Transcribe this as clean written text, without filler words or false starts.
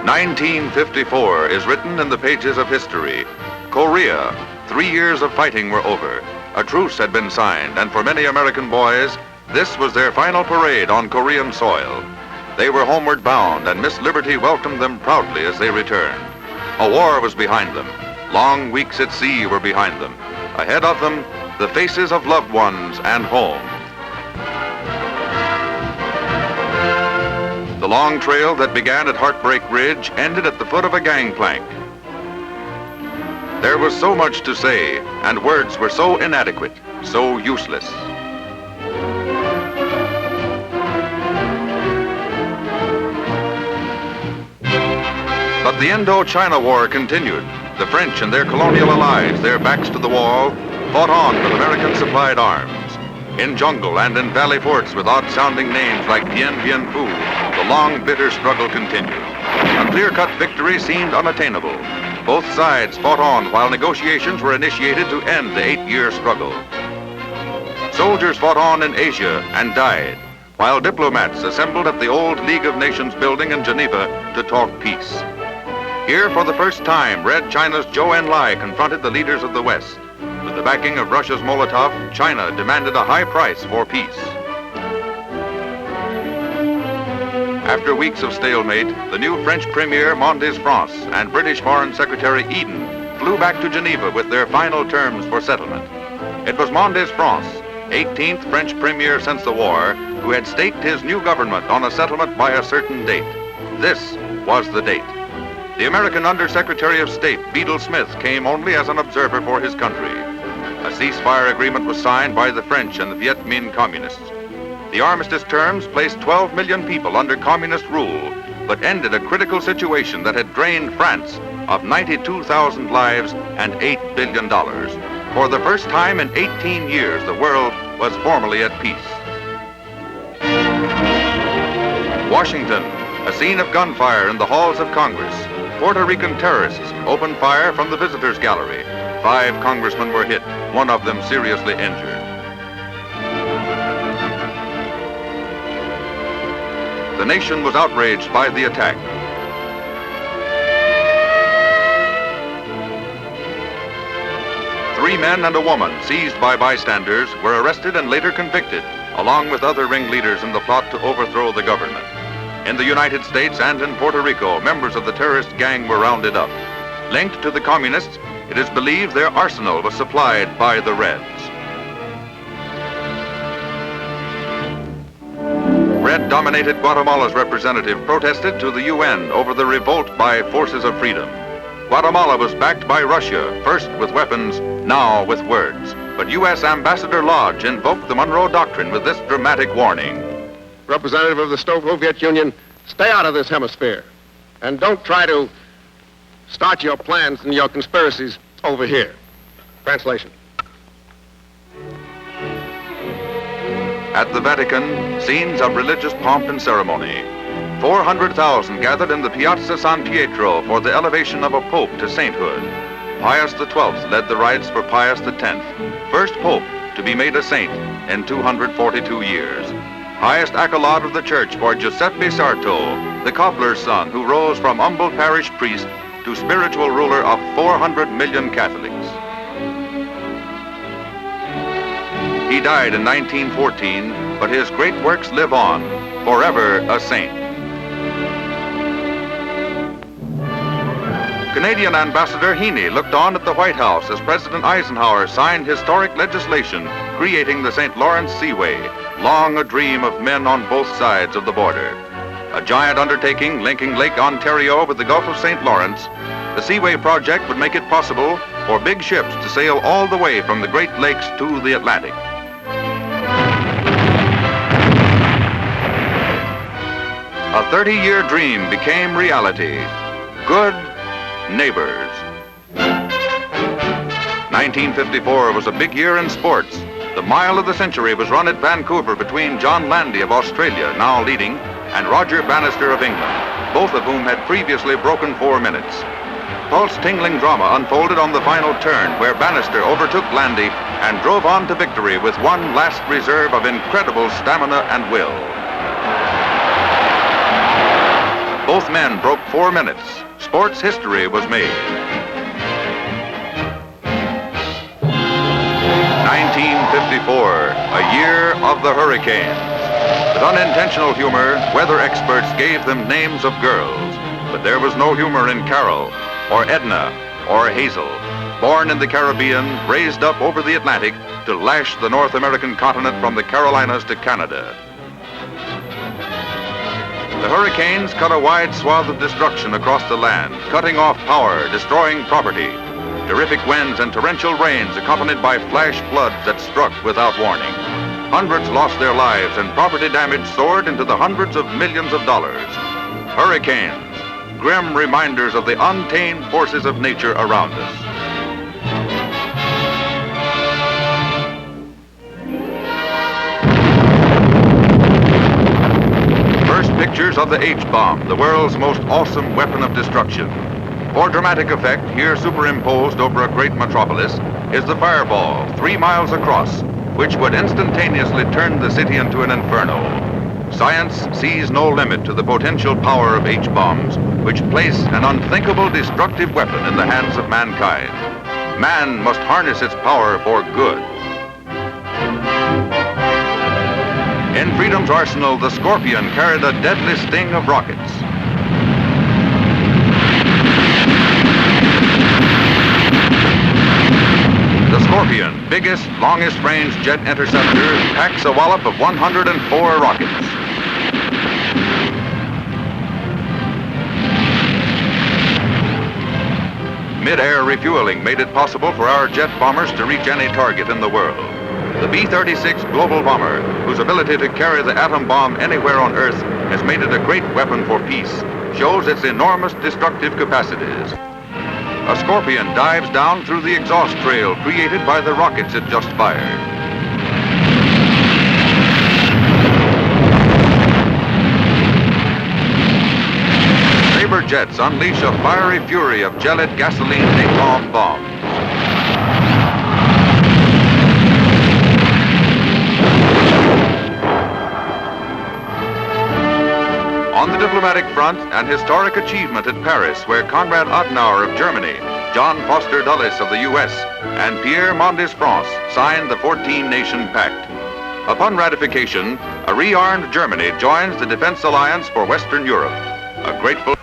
1954 is written in the pages of history. Korea, 3 years of fighting were over. A truce had been signed, and for many American boys, this was their final parade on Korean soil. They were homeward bound, and Miss Liberty welcomed them proudly as they returned. A war was behind them. Long weeks at sea were behind them. Ahead of them, the faces of loved ones and home. The long trail that began at Heartbreak Ridge ended at the foot of a gangplank. There was so much to say, and words were so inadequate, so useless. But the Indochina War continued. The French and their colonial allies, their backs to the wall, fought on with American-supplied arms. In jungle and in valley forts with odd-sounding names like Dien Bien Phu, the long, bitter struggle continued. A clear-cut victory seemed unattainable. Both sides fought on while negotiations were initiated to end the 8-year struggle. Soldiers fought on in Asia and died, while diplomats assembled at the old League of Nations building in Geneva to talk peace. Here, for the first time, Red China's Zhou Enlai confronted the leaders of the West. With the backing of Russia's Molotov, China demanded a high price for peace. After weeks of stalemate, the new French Premier Mendès France and British Foreign Secretary Eden flew back to Geneva with their final terms for settlement. It was Mendès France, 18th French Premier since the war, who had staked his new government on a settlement by a certain date. This was the date. The American Undersecretary of State, Bedell Smith, came only as an observer for his country. A ceasefire agreement was signed by the French and the Viet Minh communists. The armistice terms placed 12 million people under communist rule, but ended a critical situation that had drained France of 92,000 lives and $8 billion. For the first time in 18 years, the world was formally at peace. Washington, a scene of gunfire in the halls of Congress. Puerto Rican terrorists opened fire from the visitors' gallery. 5 congressmen were hit, one of them seriously injured. The nation was outraged by the attack. Three men and a woman, seized by bystanders, were arrested and later convicted, along with other ringleaders in the plot to overthrow the government. In the United States and in Puerto Rico, members of the terrorist gang were rounded up. Linked to the communists, it is believed their arsenal was supplied by the Reds. Red-dominated Guatemala's representative protested to the UN over the revolt by forces of freedom. Guatemala was backed by Russia, first with weapons, now with words. But U.S. Ambassador Lodge invoked the Monroe Doctrine with this dramatic warning. Representative of the Soviet Union, stay out of this hemisphere. And don't try to start your plans and your conspiracies over here. Translation. At the Vatican, scenes of religious pomp and ceremony. 400,000 gathered in the Piazza San Pietro for the elevation of a pope to sainthood. Pius XII led the rites for Pius X, first pope to be made a saint in 242 years. Highest accolade of the church for Giuseppe Sarto, the cobbler's son who rose from humble parish priest to spiritual ruler of 400 million Catholics. He died in 1914, but his great works live on, forever a saint. Canadian Ambassador Heaney looked on at the White House as President Eisenhower signed historic legislation creating the St. Lawrence Seaway, long a dream of men on both sides of the border. A giant undertaking linking Lake Ontario with the Gulf of St. Lawrence, the Seaway project would make it possible for big ships to sail all the way from the Great Lakes to the Atlantic. A 30-year dream became reality. Good neighbors. 1954 was a big year in sports. The mile of the century was run at Vancouver between John Landy of Australia, now leading, and Roger Bannister of England, both of whom had previously broken 4 minutes. Pulse-tingling drama unfolded on the final turn where Bannister overtook Landy and drove on to victory with one last reserve of incredible stamina and will. Both Both men broke 4 minutes. Sports history was made. 1954, a year of the hurricanes. With unintentional humor, weather experts gave them names of girls. But there was no humor in Carol, or Edna, or Hazel, born in the Caribbean, raised up over the Atlantic to lash the North American continent from the Carolinas to Canada. The hurricanes cut a wide swath of destruction across the land, cutting off power, destroying property. Terrific winds and torrential rains accompanied by flash floods that struck without warning. Hundreds lost their lives and property damage soared into the hundreds of millions of dollars. Hurricanes, grim reminders of the untamed forces of nature around us. First pictures of the H-bomb, the world's most awesome weapon of destruction. For dramatic effect, here superimposed over a great metropolis, is the fireball 3 miles across, which would instantaneously turn the city into an inferno. Science sees no limit to the potential power of H-bombs, which place an unthinkable destructive weapon in the hands of mankind. Man must harness its power for good. In freedom's arsenal, the Scorpion carried a deadly sting of rockets. The Scorpion, biggest, longest-range jet interceptor, packs a wallop of 104 rockets. Mid-air refueling made it possible for our jet bombers to reach any target in the world. The B-36 Global Bomber, whose ability to carry the atom bomb anywhere on Earth has made it a great weapon for peace, shows its enormous destructive capacities. A Scorpion dives down through the exhaust trail created by the rockets it just fired. Sabre jets unleash a fiery fury of gelid gasoline napalm bombs. On the diplomatic front, an historic achievement at Paris, where Konrad Adenauer of Germany, John Foster Dulles of the U.S., and Pierre Mendès France signed the 14-nation pact. Upon ratification, a rearmed Germany joins the Defense Alliance for Western Europe. A grateful